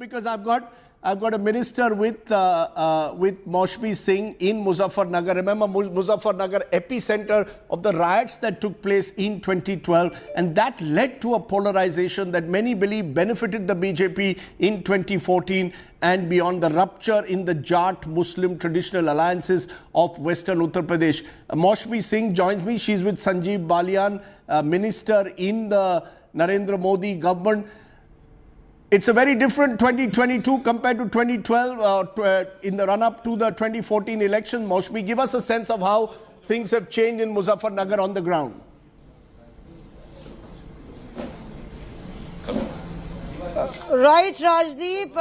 because I've got a minister with Maushami Singh in Muzaffarnagar. Remember, Muzaffarnagar, epicenter of the riots that took place in 2012, and that led to a polarization that many believe benefited the BJP in 2014 and beyond, the rupture in the Jat Muslim traditional alliances of Western Uttar Pradesh. Maushami Singh joins me. She's with Sanjeev Balian, minister in the Narendra Modi government. It's a very different 2022 compared to 2012 in the run-up to the 2014 election. Maushami, give us a sense of how things have changed in Muzaffarnagar on the ground. Right, Rajdeep.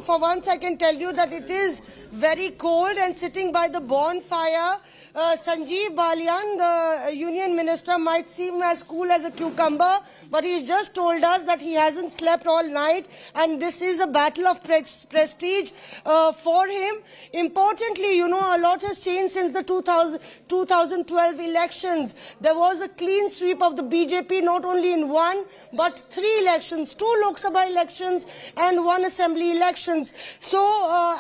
For once I can tell you that it is very cold, and sitting by the bonfire, Sanjeev Balian, the union minister, might seem as cool as a cucumber, but he's just told us that he hasn't slept all night, and this is a battle of prestige for him. Importantly, you know, a lot has changed since the 2012 elections. There was a clean sweep of the BJP, not only in one, but 3 elections, 2 Lok Sabha elections and 1 assembly elections. So,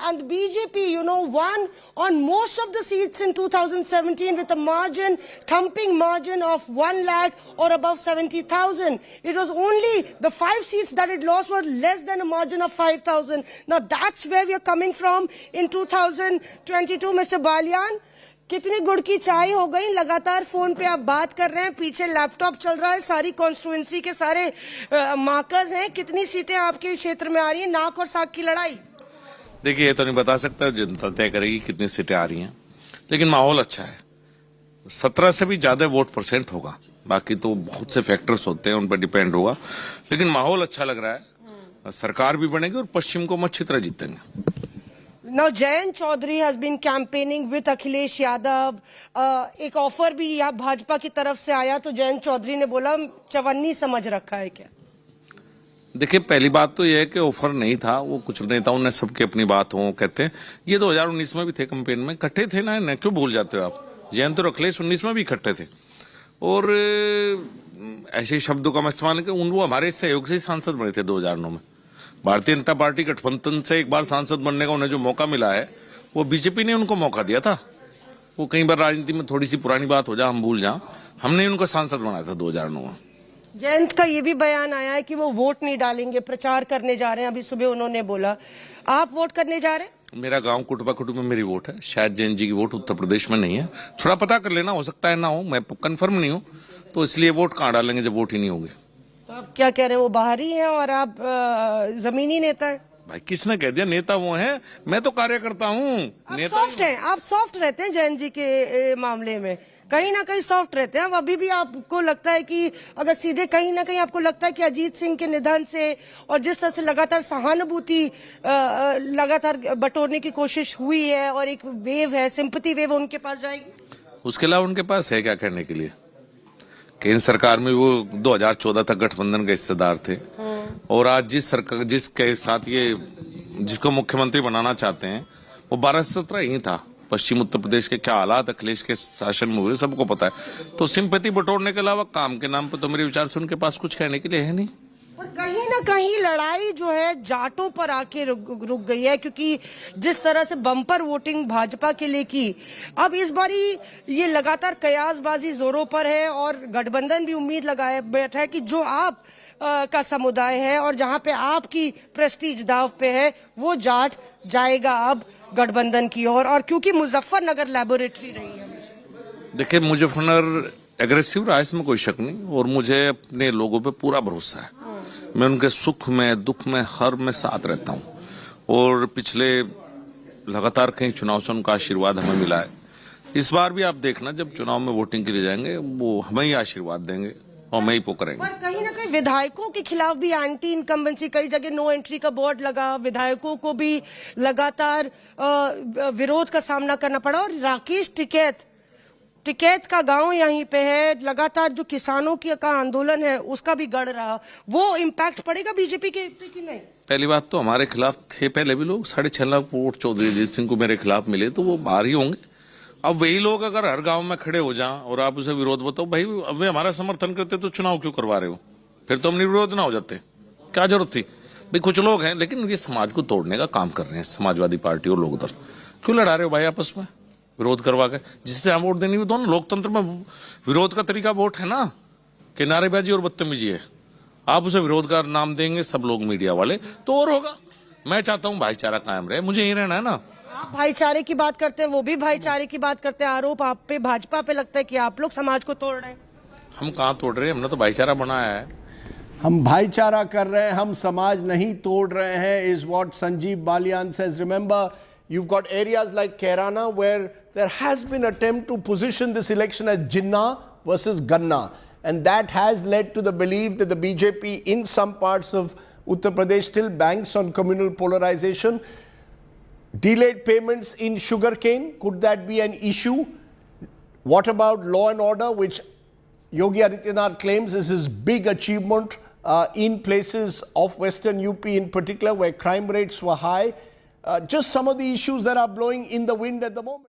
and the BJP, you know, won on most of the seats in 2017 with a margin, thumping margin of 1 lakh or above 70,000. It was only the 5 seats that it lost were less than a margin of 5,000. Now that's where we are coming from in 2022, Mr. Balian. कितनी गुड़ की चाय हो गई, लगातार phone पे आप बात कर रहे हैं, पीछे लैपटॉप चल रहा है, सारी कॉन्स्टिट्यूएंसी के सारे मार्कर्स हैं, कितनी सीटें आपके क्षेत्र में आ रही हैं, नाक और साग की लड़ाई? देखिए, ये तो नहीं बता सकता, जनता तय करेगी कितनी सीटें आ रही हैं, लेकिन माहौल अच्छा है। 17 से भी ज्यादा वोट परसेंट होगा, बाकी तो बहुत से फैक्टर्स होते हैं, उन पर डिपेंड होगा, लेकिन माहौल अच्छा लग रहा है। सरकार भी बनेगी और पश्चिम को हम अच्छी तरह जीतेंगे। Now, Jayant Chaudhary has been campaigning with Akhilesh Yadav. एक ऑफर भी यहाँ भाजपा की तरफ से आया, तो जयंत चौधरी ने बोला चवन्नी समझ रखा है क्या? देखिए, पहली बात तो यह है कि ऑफर नहीं था, वो कुछ नेताओं ने सबकी अपनी बात हो कहते हैं। ये 2019 में भी थे, कैंपेन में इकट्ठे थे ना, क्यों भूल जाते हो आप? जयंत और अखिलेश 19 में भी इकट्ठे थे, और ऐसे शब्दों का मैं इस्तेमाल किया। वो हमारे सहयोग से ही सांसद बने थे 2009 में। भारतीय जनता पार्टी गठबंधन से एक बार सांसद बनने का उन्हें जो मौका मिला है, वो बीजेपी ने उनको मौका दिया था। वो कई बार राजनीति में थोड़ी सी पुरानी बात हो जाए, हम भूल जाएं, हमने उनको सांसद बनाया था 2009 में। जयंत का ये भी बयान आया है कि वो वोट नहीं डालेंगे, प्रचार करने जा रहे हैं। अभी सुबह उन्होंने बोला, आप वोट करने जा रहे हैं? मेरा गांव कुटुबा कुटुब में मेरी वोट है, शायद जैन जी की वोट उत्तर प्रदेश में नहीं है। थोड़ा पता कर लेना, हो सकता है ना हो, मैं कंफर्म नहीं हूं, तो इसलिए वोट कहां डालेंगे जब वोट ही नहीं होगी। तो आप क्या कह रहे हैं, वो बाहरी हैं और आप जमीनी नेता हैं? भाई, किसने कह दिया नेता वो हैं? मैं तो कार्यकर्ता हूँ। आप सॉफ्ट हैं, आप सॉफ्ट रहते हैं जैन जी के मामले में, कहीं ना कहीं सॉफ्ट रहते हैं। अब अभी भी आपको लगता है कि अगर सीधे कहीं ना कहीं आपको लगता है कि अजीत सिंह के निधन से और जिस तरह से लगातार सहानुभूति लगातार बटोरने की कोशिश हुई है और एक वेव है, सिंपैथी वेव, उनके पास जाएगी? उसके अलावा उनके पास है क्या कहने के लिए? केंद्र सरकार में वो 2014 तक गठबंधन के हिस्सेदार थे, और आज जिस सरकार जिसके साथ ये जिसको मुख्यमंत्री बनाना चाहते हैं, वो 12 से 17 ही था। पश्चिम उत्तर प्रदेश के क्या हालात अखिलेश के शासन में हुए सबको पता है। तो सिंपैथी बटोरने के अलावा काम के नाम पर तो मेरे विचार से उनके पास कुछ कहने के लिए है नहीं। पर कहीं ना कहीं लड़ाई जो है जाटों पर आके रुक गई है, क्योंकि जिस तरह से बम्पर वोटिंग भाजपा के लिए की, अब इस बारी ये लगातार कयासबाजी जोरों पर है, और गठबंधन भी उम्मीद लगाए बैठा है कि जो आप का समुदाय है और जहां पे आपकी प्रेस्टीज दाव पे है, वो जाट जाएगा अब गठबंधन की ओर। और क्योंकि मुजफ्फरनगर लैबोरेटरी रही है, देखिए, मुजफ्फरनगर एग्रेसिव रहा, इसमें कोई शक नहीं, और मुझे अपने लोगों पे पूरा भरोसा है। मैं उनके सुख में, दुख में, हर में साथ रहता हूं, और पिछले लगातार कई चुनाव से उनका आशीर्वाद हमें मिला है। इस बार भी आप देखना, जब चुनाव में वोटिंग के लिए जाएंगे, वो हमें ही आशीर्वाद देंगे और मैं ही पुकारेंगे। पर कहीं ना कहीं विधायकों के खिलाफ भी एंटी इनकम्बेंसी, कई जगह नो एंट्री का बोर्ड लगा, विधायकों को भी लगातार विरोध का सामना करना पड़ा। और राकेश टिकैत का गांव यहीं पे है, लगातार जो किसानों का आंदोलन है उसका भी गढ़ रहा, वो इम्पैक्ट पड़ेगा बीजेपी के की नहीं? पहली बात तो हमारे खिलाफ थे पहले भी लोग, 6.5 लाख वोट चौधरी अजीत सिंह को मेरे खिलाफ मिले, तो वो बाहर ही होंगे। अब वही लोग अगर हर गांव में खड़े हो जाएं और आप उसे विरोध बताओ, भाई अब वे हमारा समर्थन करते तो चुनाव क्यों करवा रहे हो? फिर तो हम निर्विरोध ना हो जाते, क्या जरूरत थी? भाई कुछ लोग हैं लेकिन ये समाज को तोड़ने का काम कर रहे हैं, समाजवादी पार्टी और लोग उधर क्यों लड़ा रहे हो भाई आपस में विरोध करवा के? जिससे हम वोट देनी भी दोनों लोकतंत्र में विरोध का तरीका वोट है ना, कि नारेबाजी और बदतमीजी है। आप उसे विरोध का नाम देंगे सब लोग मीडिया वाले तो और होगा। मैं चाहता हूं भाईचारा कायम रहे, मुझे यही रहना है ना। आप भाईचारे की बात करते हैं, वो भी भाईचारे की बात करते हैं। आरोप आप पे, भाजपा पे लगता है कि आप लोग समाज को तोड़ रहे हैं। हम कहाँ तोड़ रहे हैं, हमने तो भाईचारा बनाया है। हम भाईचारा कर रहे हैं, हम समाज नहीं तोड़ रहे हैं, is what Sanjeev Balian says. Remember, you've got areas like Kairana where there has been attempt to position this election as Jinnah versus Ganna. And that has led to the belief that the BJP in some parts of Uttar Pradesh still banks on communal polarization. Delayed payments in sugarcane, could that be an issue? What about law and order, which Yogi Adityanath claims is his big achievement in places of Western UP in particular, where crime rates were high? Just some of the issues that are blowing in the wind at the moment.